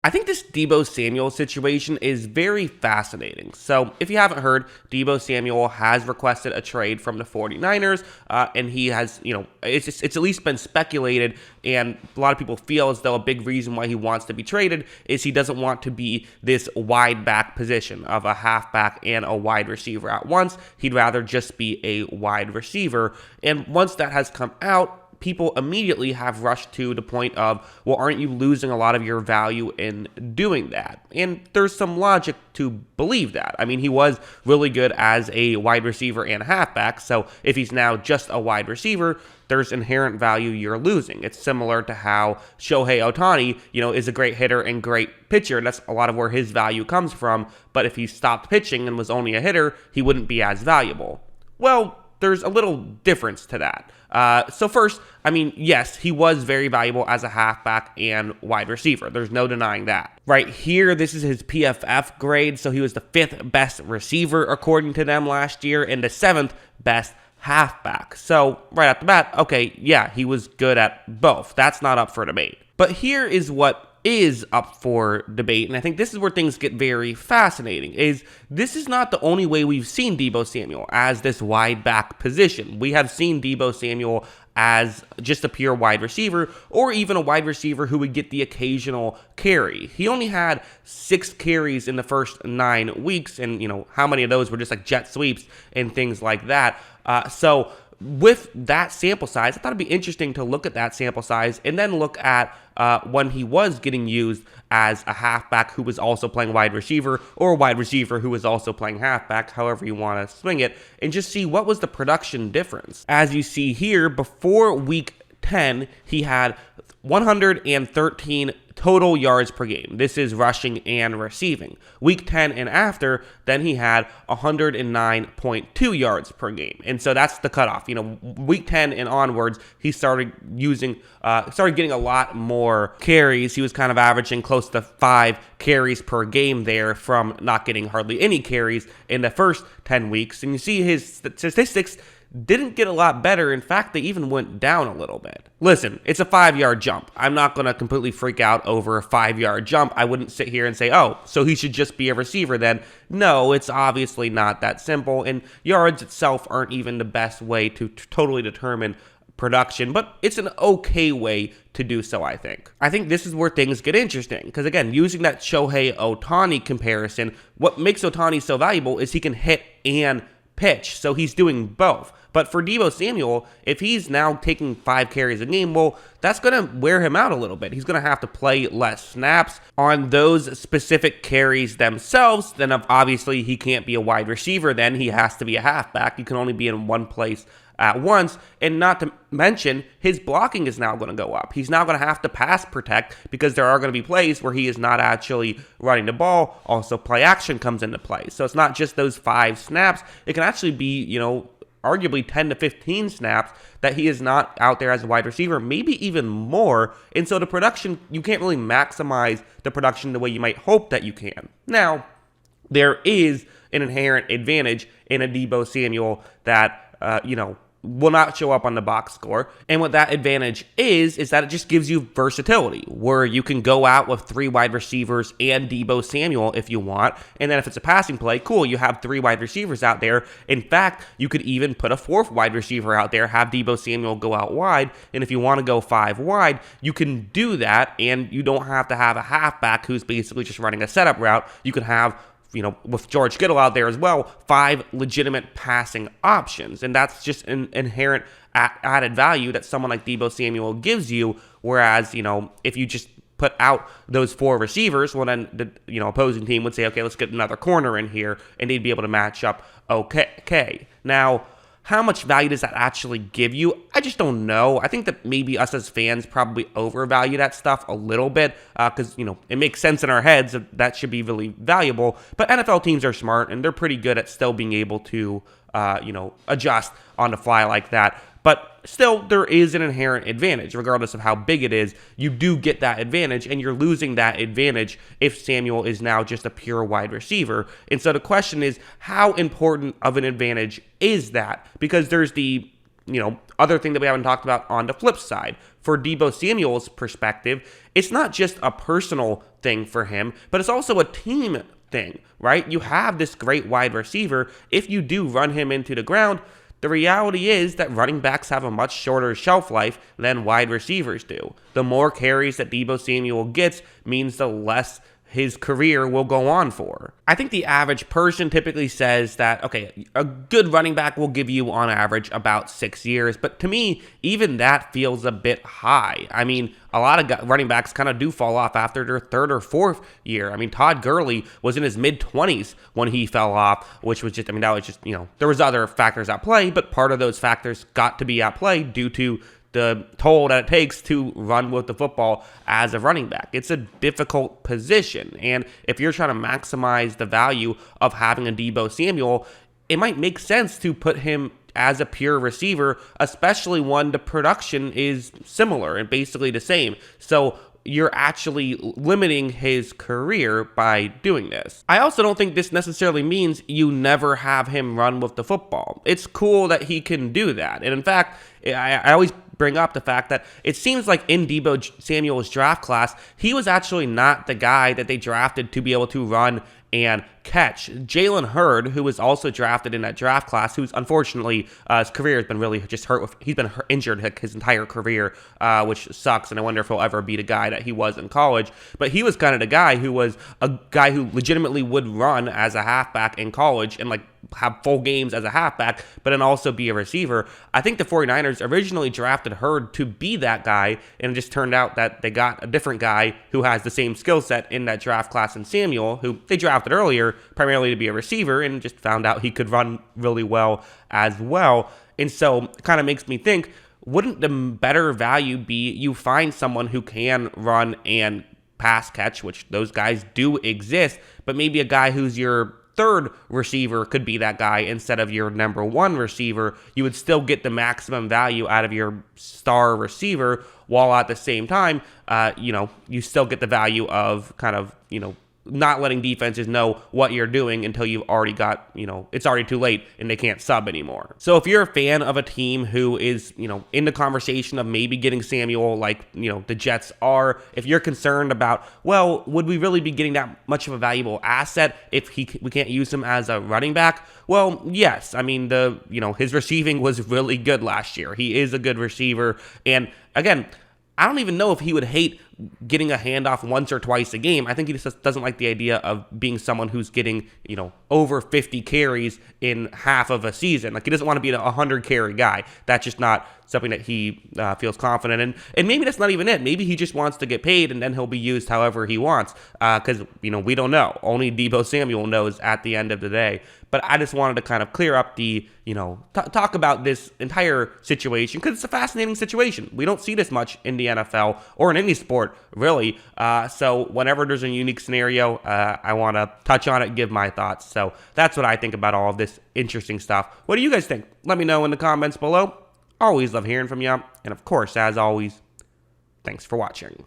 I think this Deebo Samuel situation is very fascinating. So, if you haven't heard, Deebo Samuel has requested a trade from the 49ers, and he has, it's at least been speculated, and a lot of people feel as though a big reason why he wants to be traded is he doesn't want to be this wide back position of a halfback and a wide receiver at once. He'd rather just be a wide receiver. And once that has come out, people immediately have rushed to the point of, well, aren't you losing a lot of your value in doing that? And there's some logic to believe that. I mean, he was really good as a wide receiver and halfback, so if he's now just a wide receiver, there's inherent value you're losing. It's similar to how Shohei Ohtani, is a great hitter and great pitcher, and that's a lot of where his value comes from, but if he stopped pitching and was only a hitter, he wouldn't be as valuable. Well, there's a little difference to that. So first, I mean, yes, he was very valuable as a halfback and wide receiver. There's no denying that. Right here, this is his PFF grade. So he was the 5th best receiver according to them last year and the 7th best halfback. So right off the bat, okay, yeah, he was good at both. That's not up for debate. But here is what is up for debate, and I think this is where things get very fascinating, is this is not the only way we've seen Deebo Samuel as this wide back position. We have seen Deebo Samuel as just a pure wide receiver, or even a wide receiver who would get the occasional carry. He only had 6 carries in the first 9 weeks, and how many of those were just like jet sweeps and things like that. So with that sample size, I thought it'd be interesting to look at that sample size and then look at when he was getting used as a halfback who was also playing wide receiver, or a wide receiver who was also playing halfback, however you want to swing it, and just see what was the production difference. As you see here, before week 10, he had 113 total yards per game. This is rushing and receiving. Week 10 and after, then he had 109.2 yards per game. And so that's the cutoff. Week 10 and onwards, he started getting a lot more carries. He was kind of averaging close to 5 carries per game there from not getting hardly any carries in the first 10 weeks. And you see his statistics didn't get a lot better. In fact, they even went down a little bit. Listen, it's a 5-yard jump. I'm not going to completely freak out over a 5-yard jump. I wouldn't sit here and say, oh, so he should just be a receiver then. No, it's obviously not that simple, and yards itself aren't even the best way to totally determine production, but it's an okay way to do so, I think. I think this is where things get interesting, because again, using that Shohei Ohtani comparison, what makes Ohtani so valuable is he can hit and pitch, so he's doing both. But for Deebo Samuel, if he's now taking 5 carries a game, well, that's going to wear him out a little bit. He's going to have to play less snaps on those specific carries themselves. Then obviously he can't be a wide receiver. Then he has to be a halfback. He can only be in one place at once. And not to mention, his blocking is now going to go up. He's now going to have to pass protect because there are going to be plays where he is not actually running the ball. Also, play action comes into play. So it's not just those 5 snaps. It can actually be, arguably 10 to 15 snaps that he is not out there as a wide receiver, maybe even more. And so the production, you can't really maximize the production the way you might hope that you can. Now, there is an inherent advantage in a Deebo Samuel that, will not show up on the box score. And what that advantage is that it just gives you versatility, where you can go out with 3 wide receivers and Deebo Samuel if you want. And then if it's a passing play, cool, you have 3 wide receivers out there. In fact, you could even put a 4th wide receiver out there, have Deebo Samuel go out wide. And if you want to go 5 wide, you can do that. And you don't have to have a halfback who's basically just running a setup route. You can have, with George Kittle out there as well, 5 legitimate passing options. And that's just an inherent added value that someone like Deebo Samuel gives you. Whereas, if you just put out those 4 receivers, well, then the opposing team would say, okay, let's get another corner in here, and they'd be able to match up okay. Now, how much value does that actually give you? I just don't know. I think that maybe us as fans probably overvalue that stuff a little bit because, it makes sense in our heads that should be really valuable. But NFL teams are smart, and they're pretty good at still being able to, adjust on the fly like that. But still, there is an inherent advantage. Regardless of how big it is, you do get that advantage, and you're losing that advantage if Samuel is now just a pure wide receiver. And so the question is, how important of an advantage is that? Because there's the other thing that we haven't talked about on the flip side. for Deebo Samuel's perspective, it's not just a personal thing for him, but it's also a team thing, right? You have this great wide receiver. If you do run him into the ground, the reality is that running backs have a much shorter shelf life than wide receivers do. The more carries that Deebo Samuel gets means the less his career will go on for. I think the average person typically says that, okay, a good running back will give you on average about 6 years, but to me, even that feels a bit high. I mean, a lot of running backs kind of do fall off after their third or fourth year. I mean, Todd Gurley was in his mid-20s when he fell off, which was just, I mean, that was just, there was other factors at play, but part of those factors got to be at play due to the toll that it takes to run with the football as a running back. It's a difficult position, and if you're trying to maximize the value of having a Deebo Samuel, it might make sense to put him as a pure receiver, especially when the production is similar and basically the same. So you're actually limiting his career by doing this. I also don't think this necessarily means you never have him run with the football. It's cool that he can do that. And in fact, I always bring up the fact that it seems like in Deebo Samuel's draft class, he was actually not the guy that they drafted to be able to run and catch. Jalen Hurd, who was also drafted in that draft class, who's unfortunately, his career has been really just hurt. He's been injured his entire career, which sucks, and I wonder if he'll ever be the guy that he was in college. But he was kind of the guy who was a guy who legitimately would run as a halfback in college and like have full games as a halfback, but then also be a receiver. I think the 49ers originally drafted Hurd to be that guy, and it just turned out that they got a different guy who has the same skill set in that draft class in Samuel, who they drafted earlier primarily to be a receiver, and just found out he could run really well as well. And so it kind of makes me think, wouldn't the better value be you find someone who can run and pass catch, which those guys do exist, but maybe a guy who's your third receiver could be that guy instead of your number one receiver. You would still get the maximum value out of your star receiver, while at the same time, you still get the value of kind of, not letting defenses know what you're doing until you've already got, it's already too late and they can't sub anymore. So if you're a fan of a team who is, in the conversation of maybe getting Samuel like, the Jets are, if you're concerned about, well, would we really be getting that much of a valuable asset if we can't use him as a running back? Well, yes. I mean, his receiving was really good last year. He is a good receiver. And again, I don't even know if he would hate getting a handoff once or twice a game. I think he just doesn't like the idea of being someone who's getting, over 50 carries in half of a season. Like, he doesn't want to be a 100 carry guy. That's just not something that he feels confident in. And maybe that's not even it. Maybe he just wants to get paid and then he'll be used however he wants. Because, we don't know. Only Deebo Samuel knows at the end of the day. But I just wanted to kind of clear up the, talk about this entire situation, because it's a fascinating situation. We don't see this much in the NFL or in any sport, really. So whenever there's a unique scenario, I want to touch on it, give my thoughts. So that's what I think about all of this interesting stuff. What do you guys think? Let me know in the comments below. Always love hearing from you. And of course, as always, thanks for watching.